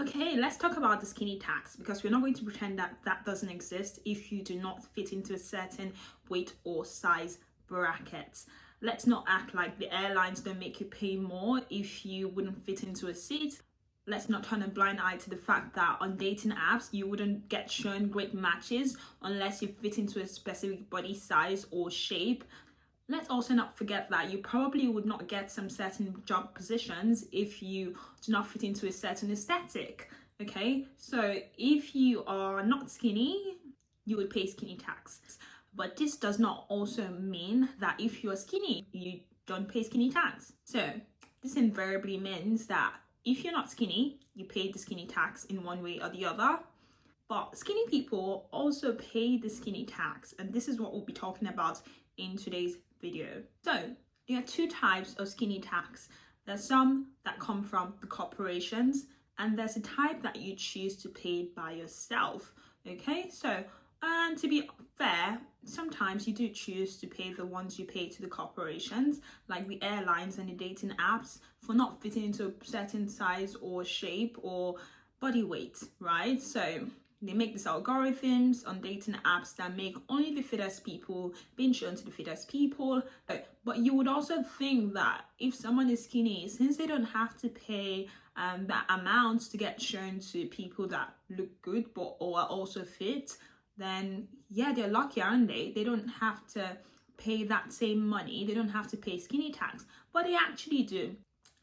Okay, let's talk about the skinny tax, because we're not going to pretend that that doesn't exist if you do not fit into a certain weight or size bracket. Let's not act like the airlines don't make you pay more if you wouldn't fit into a seat. Let's not turn a blind eye to the fact that on dating apps, you wouldn't get shown great matches unless you fit into a specific body size or shape. Let's also not forget that you probably would not get some certain job positions if you do not fit into a certain aesthetic. Okay, so if you are not skinny, you would pay skinny tax. But this does not also mean that if you're skinny, you don't pay skinny tax. So this invariably means that if you're not skinny, you pay the skinny tax in one way or the other. But skinny people also pay the skinny tax, and this is what we'll be talking about in today's video. So there are two types of skinny tax. There's some that come from the corporations, and there's a type that you choose to pay by yourself. Okay, so and to be fair, sometimes you do choose to pay the ones you pay to the corporations, like the airlines and the dating apps, for not fitting into a certain size or shape or body weight, right? So they make these algorithms on dating apps that make only the fittest people being shown to the fittest people. But you would also think that if someone is skinny, since they don't have to pay that amount to get shown to people that look good but or are also fit, then yeah, they're lucky, aren't they? They don't have to pay that same money. They don't have to pay skinny tax, but they actually do.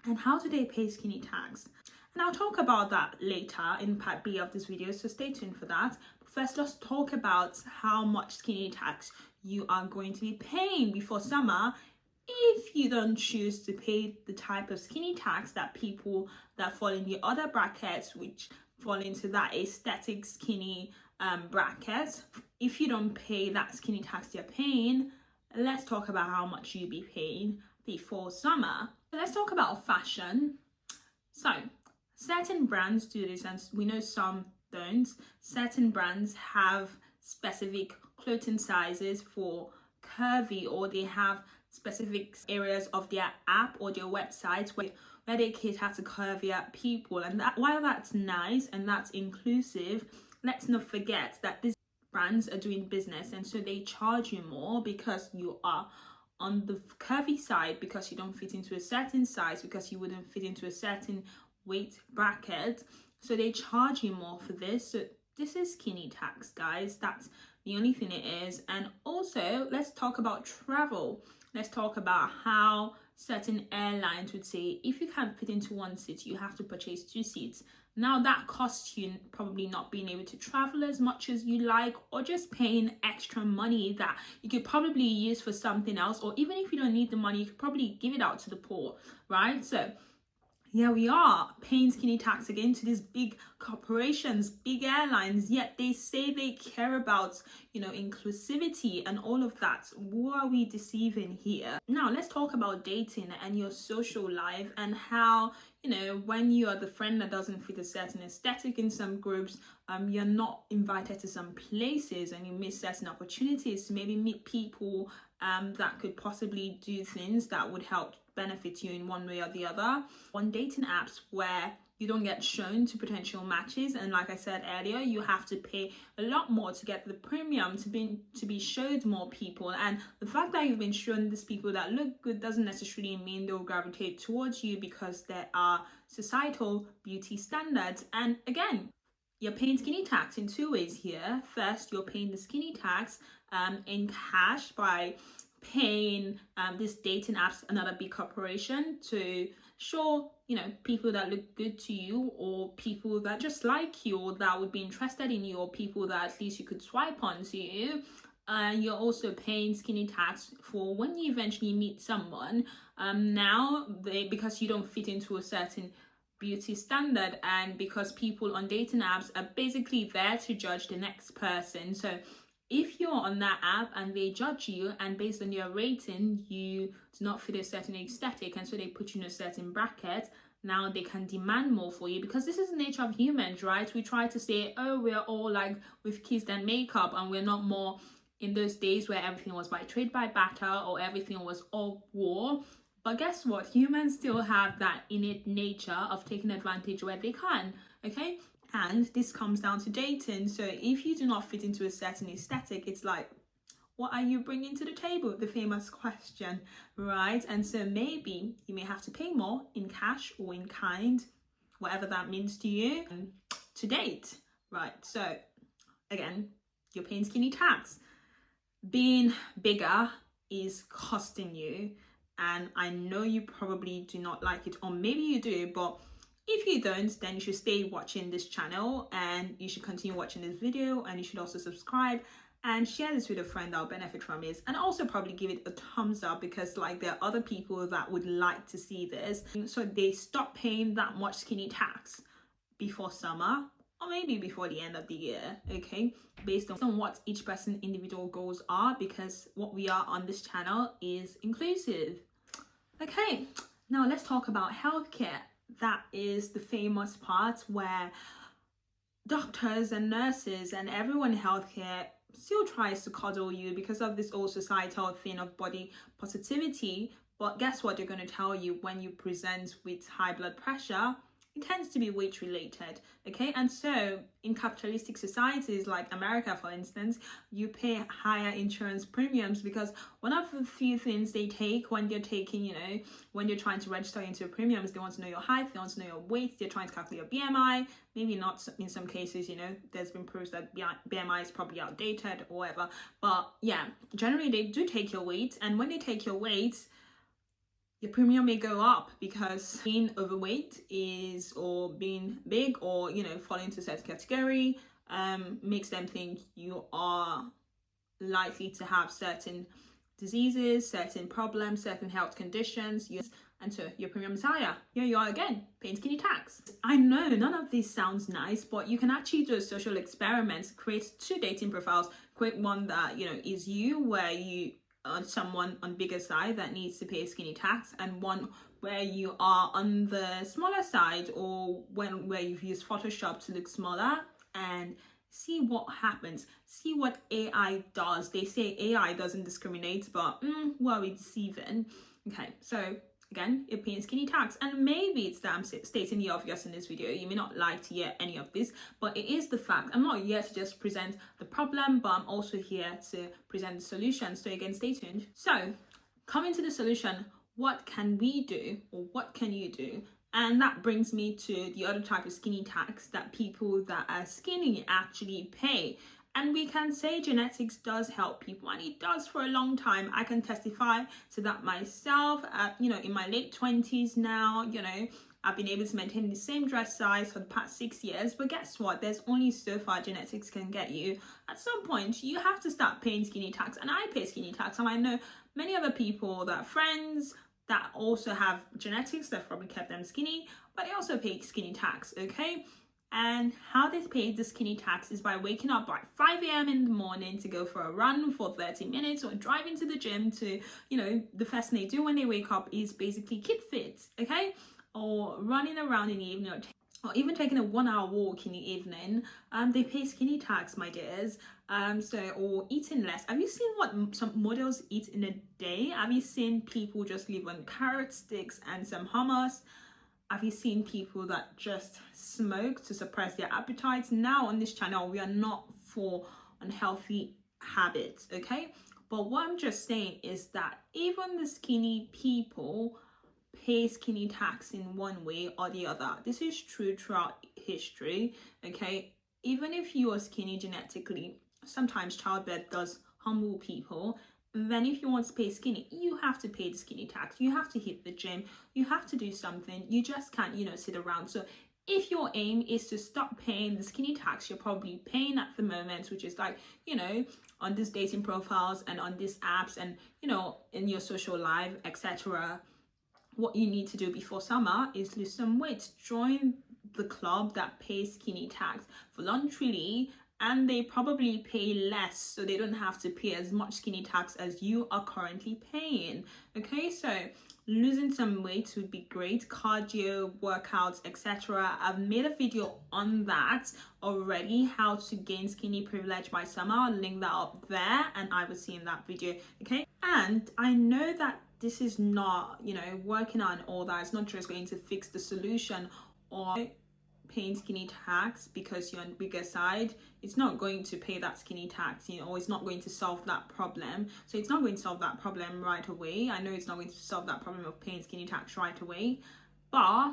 And how do they pay skinny tax? And I'll talk about that later in part B of this video, so stay tuned for that. But first, let's talk about how much skinny tax you are going to be paying before summer if you don't choose to pay the type of skinny tax that people that fall in the other brackets, which fall into that aesthetic skinny bracket. If you don't pay that skinny tax they're paying, let's talk about how much you'll be paying before summer. So let's talk about fashion. So certain brands do this, and we know some don't. Certain brands have specific clothing sizes for curvy, or they have specific areas of their app or their website where they cater to curvier people. And that, while that's nice and that's inclusive, let's not forget that these brands are doing business, and so they charge you more because you are on the curvy side, because you don't fit into a certain size, because you wouldn't fit into a certain weight bracket. So they charge you more for this. So this is skinny tax, guys. That's the only thing it is. And also, let's talk about travel. Let's talk about how certain airlines would say if you can't fit into one seat, you have to purchase 2 seats. Now that costs you probably not being able to travel as much as you like, or just paying extra money that you could probably use for something else, or even if you don't need the money, you could probably give it out to the poor, right? So yeah, we are paying skinny tax again to these big corporations, big airlines, yet they say they care about, inclusivity and all of that. Who are we deceiving here? Now, let's talk about dating and your social life, and how, when you are the friend that doesn't fit a certain aesthetic in some groups, you're not invited to some places, and you miss certain opportunities to maybe meet people that could possibly do things that would help benefit you in one way or the other. On dating apps where you don't get shown to potential matches, and like I said earlier, you have to pay a lot more to get the premium to be showed more people. And the fact that you've been shown these people that look good doesn't necessarily mean they'll gravitate towards you, because there are societal beauty standards. And again, you're paying skinny tax in 2 ways here. First, you're paying the skinny tax in cash by paying this dating apps, another big corporation, to show people that look good to you, or people that just like you, or that would be interested in you, or people that at least you could swipe on to you. You're also paying skinny tax for when you eventually meet someone. Because you don't fit into a certain beauty standard, and because people on dating apps are basically there to judge the next person. So if you're on that app and they judge you, and based on your rating you do not fit a certain aesthetic, and so they put you in a certain bracket, now they can demand more for you, because this is the nature of humans, right? We try to say, oh, we're all like with kissed and makeup, and we're not more in those days where everything was by trade by barter, or everything was all war. But guess what? Humans still have that innate nature of taking advantage where they can. okay? And this comes down to dating. So if you do not fit into a certain aesthetic, it's like, what are you bringing to the table? The famous question, right? And so maybe you may have to pay more in cash or in kind, whatever that means to you, to date, right? So again, you're paying skinny tax. Being bigger is costing you, and I know you probably do not like it, or maybe you do, but if you don't, then you should stay watching this channel, and you should continue watching this video, and you should also subscribe and share this with a friend that will benefit from it, and also probably give it a thumbs up, because like there are other people that would like to see this, so they stop paying that much skinny tax before summer, or maybe before the end of the year, okay, based on what each person individual goals are, because what we are on this channel is inclusive. Okay, now let's talk about healthcare. That is the famous part where doctors and nurses and everyone in healthcare still tries to coddle you because of this old societal thing of body positivity. But guess what? They're going to tell you when you present with high blood pressure, it tends to be weight related, okay? And so in capitalistic societies like America, for instance, you pay higher insurance premiums because one of the few things they take when you're taking, you know, when you're trying to register into your premiums, they want to know your height, they want to know your weight, they're trying to calculate your BMI. Maybe not in some cases, you know, there's been proofs that BMI is probably outdated or whatever. But yeah, generally they do take your weight, and when they take your weight, your premium may go up because being overweight is, or being big, or you know, falling into a certain category, makes them think you are likely to have certain diseases, certain problems, certain health conditions, and so your premium is higher. Here you are again, paying skinny tax. I know none of this sounds nice, but you can actually do a social experiment, create 2 dating profiles, create one that, you know, is you, where you someone on bigger side that needs to pay skinny tax, and one where you are on the smaller side, or where you've used Photoshop to look smaller, and see what happens. See what AI does. They say AI doesn't discriminate, but who are we deceiving? Okay, so again, you're paying skinny tax, and maybe it's that I'm stating the obvious in this video. You may not like to hear any of this, but it is the fact. I'm not here to just present the problem, but I'm also here to present the solution. So again, stay tuned. So coming to the solution, what can we do, or what can you do? And that brings me to the other type of skinny tax that people that are skinny actually pay. And we can say genetics does help people, and it does for a long time. I can testify to that myself. You know, in my late 20s now, you know, I've been able to maintain the same dress size for the past 6 years. But guess what? There's only so far genetics can get you. At some point, you have to start paying skinny tax. And I pay skinny tax. And I know many other people that are friends that also have genetics that probably kept them skinny, but they also pay skinny tax, okay? And how they pay the skinny tax is by waking up by 5 a.m. in the morning to go for a run for 30 minutes, or driving to the gym to, you know, the first thing they do when they wake up is basically keep fit, okay? Or running around in the evening, or even taking a 1-hour walk in the evening. They pay skinny tax, my dears. Or eating less. Have you seen what some models eat in a day? Have you seen people just live on carrot sticks and some hummus? Have you seen people that just smoke to suppress their appetites? Now on this channel, we are not for unhealthy habits, okay? But what I'm just saying is that even the skinny people pay skinny tax in one way or the other. This is true throughout history, okay? Even if you are skinny genetically, sometimes childbirth does humble people. Then if you want to pay skinny, you have to pay the skinny tax. You have to hit the gym. You have to do something. You just can't, you know, sit around. So if your aim is to stop paying the skinny tax you're probably paying at the moment, which is like, you know, on these dating profiles and on these apps and, you know, in your social life, etc., what you need to do before summer is lose some weight. Join the club that pays skinny tax voluntarily, and they probably pay less, so they don't have to pay as much skinny tax as you are currently paying. Okay, so losing some weight would be great. Cardio, workouts, etc. I've made a video on that already, how to gain skinny privilege by summer. I'll link that up there, and I will see in that video. Okay, and I know that this is not, you know, working on all that. It's not just going to fix the solution or paying skinny tax because you're on the bigger side, it's not going to pay that skinny tax, you know, or it's not going to solve that problem. So it's not going to solve that problem right away. I know it's not going to solve that problem of paying skinny tax right away, but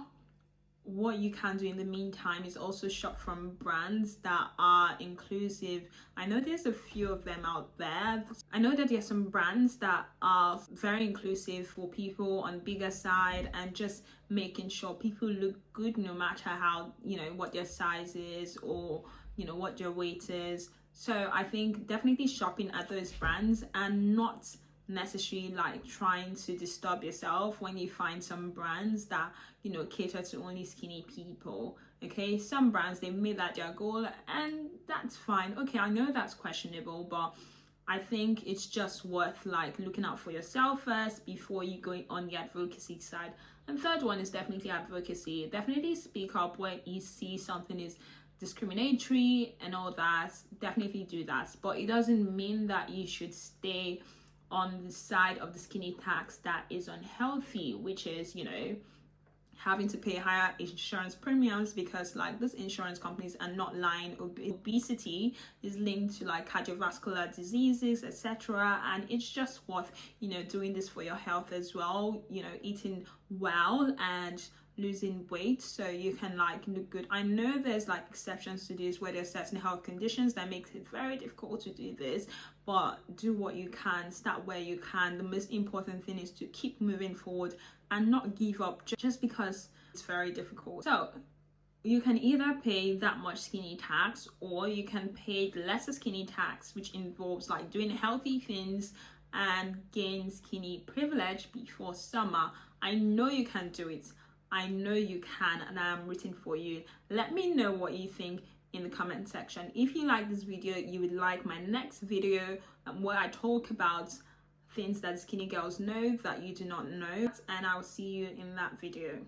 what you can do in the meantime is also shop from brands that are inclusive. I know there's a few of them out there. I know that there's some brands that are very inclusive for people on bigger side and just making sure people look good no matter how, you know, what their size is or, you know, what their weight is. So I think definitely shopping at those brands and not necessarily like trying to disturb yourself when you find some brands that, you know, cater to only skinny people. Okay, some brands, they've made that their goal, and that's fine. Okay, I know that's questionable, but I think it's just worth like looking out for yourself first before you go on the advocacy side. And third one is definitely advocacy. Definitely speak up when you see something is discriminatory and all that. Definitely do that, but it doesn't mean that you should stay on the side of the skinny tax that is unhealthy, which is, you know, having to pay higher insurance premiums because like these insurance companies are not lying. Obesity is linked to like cardiovascular diseases, etc., and it's just worth, you know, doing this for your health as well, you know, eating well and losing weight so you can like look good. I know there's like exceptions to this where there's certain health conditions that makes it very difficult to do this, but do what you can, start where you can. The most important thing is to keep moving forward and not give up just because it's very difficult. So you can either pay that much skinny tax or you can pay the lesser skinny tax, which involves like doing healthy things and gain skinny privilege before summer. I know you can do it. I know you can, and I am rooting for you. Let me know what you think in the comment section. If you like this video, you would like my next video where I talk about things that skinny girls know that you do not know, and I'll see you in that video.